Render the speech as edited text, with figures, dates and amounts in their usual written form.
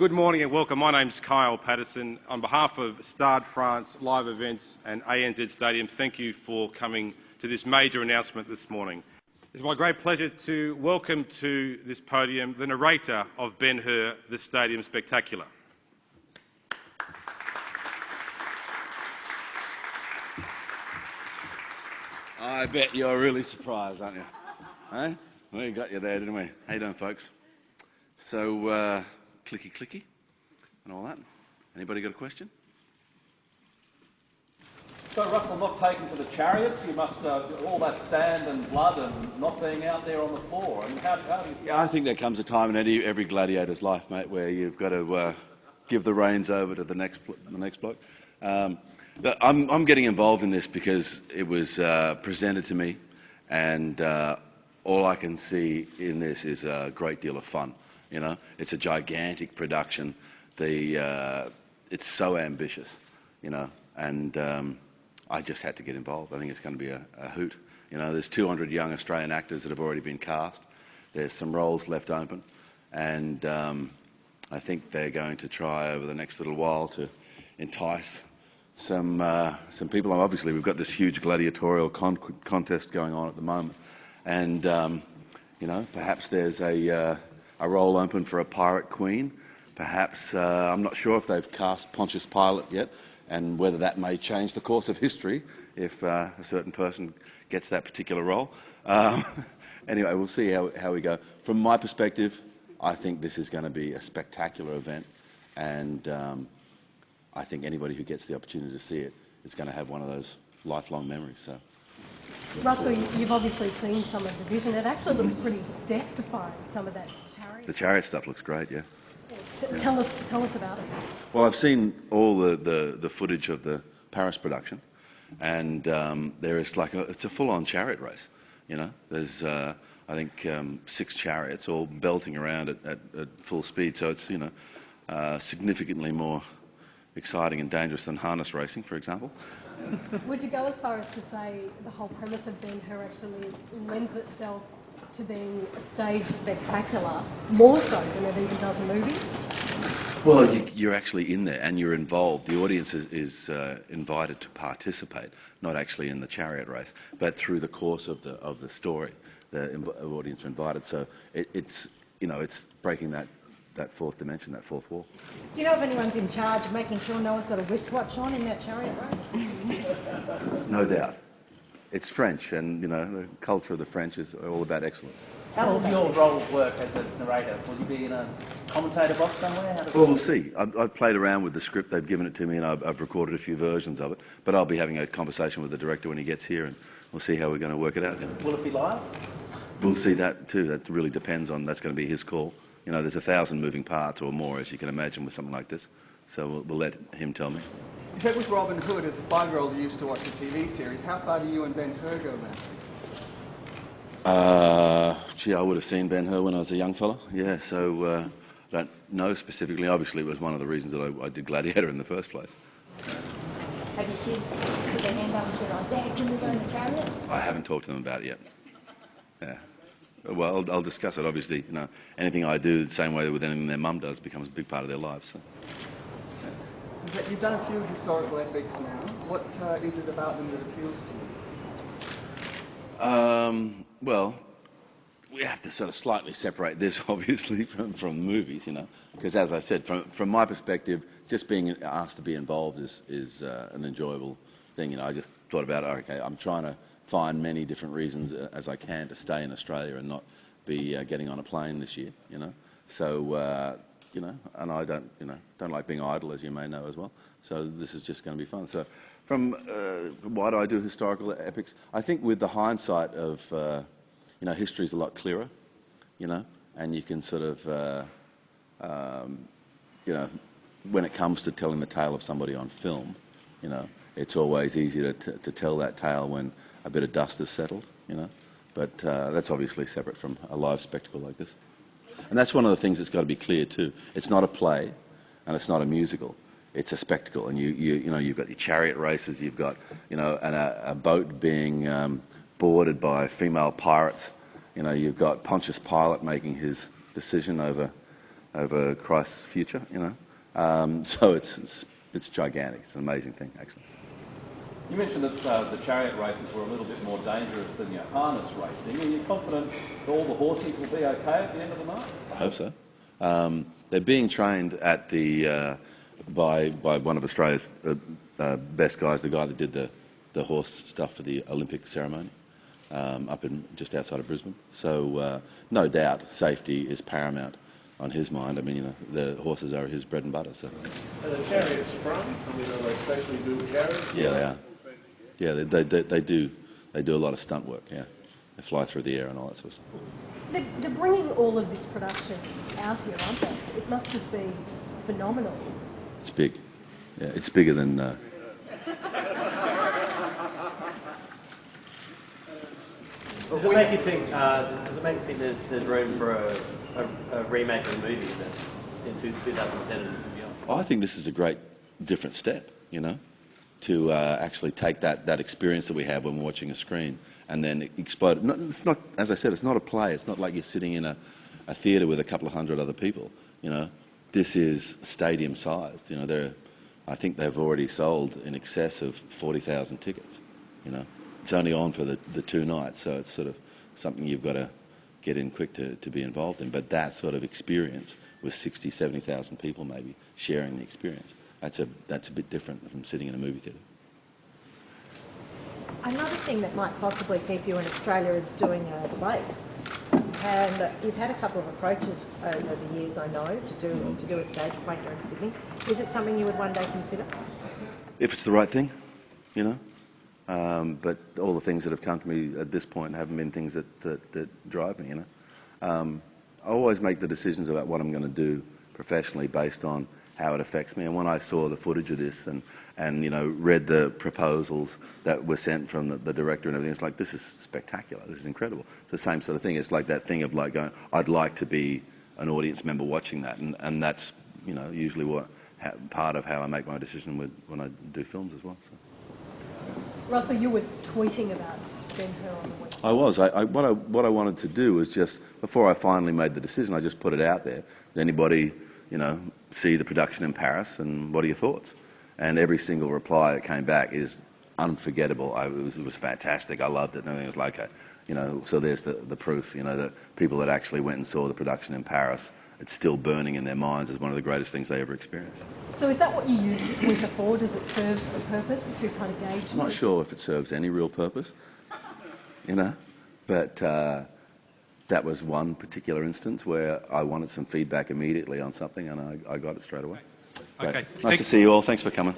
Good morning and welcome. My name's Kyle Patterson. On behalf of Stade France, Live Events and ANZ Stadium, thank you for coming to this major announcement this morning. It's my great pleasure to welcome to this podium the narrator of Ben Hur, the Stadium Spectacular. I bet you're really surprised, aren't you? Hey? We got you there, didn't we? How you doing, folks? So, clicky clicky and all that. Anybody got a question? So, Russell, not taken to the chariots, you must, all that sand and blood and not being out there on the floor. I mean, how do you... Yeah, I think there comes a time in every gladiator's life, mate, where you've got to give the reins over to the next bloke. I'm getting involved in this because it was presented to me, and all I can see in this is a great deal of fun. You know, it's a gigantic production. It's so ambitious, you know, and I just had to get involved. I think it's going to be a hoot. You know, there's 200 young Australian actors that have already been cast. There's some roles left open, and I think they're going to try over the next little while to entice some people. Obviously, we've got this huge gladiatorial contest going on at the moment, and you know, perhaps there's a role open for a pirate queen. Perhaps I'm not sure if they've cast Pontius Pilate yet, and whether that may change the course of history if a certain person gets that particular role. Anyway, we'll see how we go. From my perspective, I think this is going to be a spectacular event, and I think anybody who gets the opportunity to see it is going to have one of those lifelong memories. So, Russell, you've obviously seen some of the vision. It actually looks pretty death-defying, some of that chariot. The chariot stuff looks great, yeah. Tell us about it. Well, I've seen all the footage of the Paris production, and there is it's a full-on chariot race. You know, there's I think 6 chariots all belting around at full speed. So it's, you know, significantly more exciting and dangerous than harness racing, for example. Would you go as far as to say the whole premise of Ben Hur actually lends itself to being a stage spectacular, more so than it even does a movie? Well, you're actually in there and you're involved. The audience is invited to participate, not actually in the chariot race, but through the course of the story. The audience are invited. So it's, you know, it's breaking that fourth dimension, that fourth wall. Do you know if anyone's in charge of making sure no one's got a wristwatch on in that chariot race? No doubt. It's French, and, you know, the culture of the French is all about excellence. How will your roles work as a narrator? Will you be in a commentator box somewhere? Well, we'll see. I've played around with the script. They've given it to me, and I've recorded a few versions of it. But I'll be having a conversation with the director when he gets here, and we'll see how we're going to work it out. Will it be live? We'll see that too. That really depends on, that's going to be his call. You know, there's 1,000 moving parts or more, as you can imagine, with something like this. So we'll let him tell me. You said with Robin Hood, as a 5-year-old you used to watch the TV series. How far do you and Ben Hur go back? Gee, I would have seen Ben Hur when I was a young fella. Yeah, so I don't know specifically. Obviously, it was one of the reasons that I did Gladiator in the first place. Have your kids put their hand up and said, "Oh, Dad, can we go in the chariot?" I haven't talked to them about it yet. Yeah. Well, I'll discuss it. Obviously, you know, anything I do the same way with anything their mum does becomes a big part of their lives. So. You've done a few historical epics now. What is it about them that appeals to you? Well, we have to sort of slightly separate this, obviously, from movies, you know, because, as I said, from my perspective, just being asked to be involved is an enjoyable thing. You know, I just thought about, okay, I'm trying to find many different reasons as I can to stay in Australia and not be getting on a plane this year, you know. So, you know, and I don't like being idle, as you may know as well. So this is just going to be fun. So from why do I do historical epics? I think with the hindsight of, you know, history is a lot clearer, you know, and you can sort of, you know, when it comes to telling the tale of somebody on film, you know, it's always easier to tell that tale when a bit of dust has settled, you know. But that's obviously separate from a live spectacle like this. And that's one of the things that's got to be clear too. It's not a play, and it's not a musical. It's a spectacle, and you know, you've got your chariot races, you've got, you know, a boat being boarded by female pirates. You know, you've got Pontius Pilate making his decision over over Christ's future, you know. So it's gigantic. It's an amazing thing, actually. You mentioned that the chariot races were a little bit more dangerous than your harness racing. Are you confident that all the horses will be okay at the end of the march? I hope so. They're being trained at the by one of Australia's best guys, the guy that did the horse stuff for the Olympic ceremony up in just outside of Brisbane. So no doubt safety is paramount on his mind. I mean, you know, the horses are his bread and butter. So. Are the chariots sprung? I mean, are they specially built chariots? Yeah, they are. Yeah, they do a lot of stunt work. Yeah, they fly through the air and all that sort of stuff. They're bringing all of this production out here, aren't they? It must just be phenomenal. It's big. Yeah, it's bigger than. Does it make you think? There's room for a remake of the movie in 2010 and beyond? I think this is a great different step. You know, to actually take that experience that we have when we're watching a screen and then explode it. It's not, as I said, it's not a play. It's not like you're sitting in a theatre with a couple of hundred other people. You know, this is stadium sized. You know, I think they've already sold in excess of 40,000 tickets. You know, it's only on for the 2 nights, so it's sort of something you've got to get in quick to be involved in. But that sort of experience with 60, 70,000 people maybe sharing the experience. That's a bit different from sitting in a movie theatre. Another thing that might possibly keep you in Australia is doing a play. And you've had a couple of approaches over the years, I know, to do a stage play here in Sydney. Is it something you would one day consider? If it's the right thing, you know. But all the things that have come to me at this point haven't been things that drive me, you know. I always make the decisions about what I'm going to do professionally based on how it affects me. And when I saw the footage of this and you know, read the proposals that were sent from the director and everything, it's like, this is spectacular, this is incredible. It's the same sort of thing. It's like that thing of like going, I'd like to be an audience member watching that, and that's, you know, usually part of how I make my decision when I do films as well. So. Russell, you were tweeting about Ben Hur on the weekend. I was. What I wanted to do was just, before I finally made the decision, I just put it out there. Did anybody, you know, see the production in Paris, and what are your thoughts? And every single reply that came back is unforgettable. It was fantastic. I loved it. And everything was like, you know, so there's the proof, you know, that people that actually went and saw the production in Paris, it's still burning in their minds as one of the greatest things they ever experienced. So is that what you use Twitter for? Does it serve a purpose to kind of gauge? I'm not sure if it serves any real purpose, you know, but that was one particular instance where I wanted some feedback immediately on something, and I got it straight away. Okay. Nice to see you all. Thanks for coming.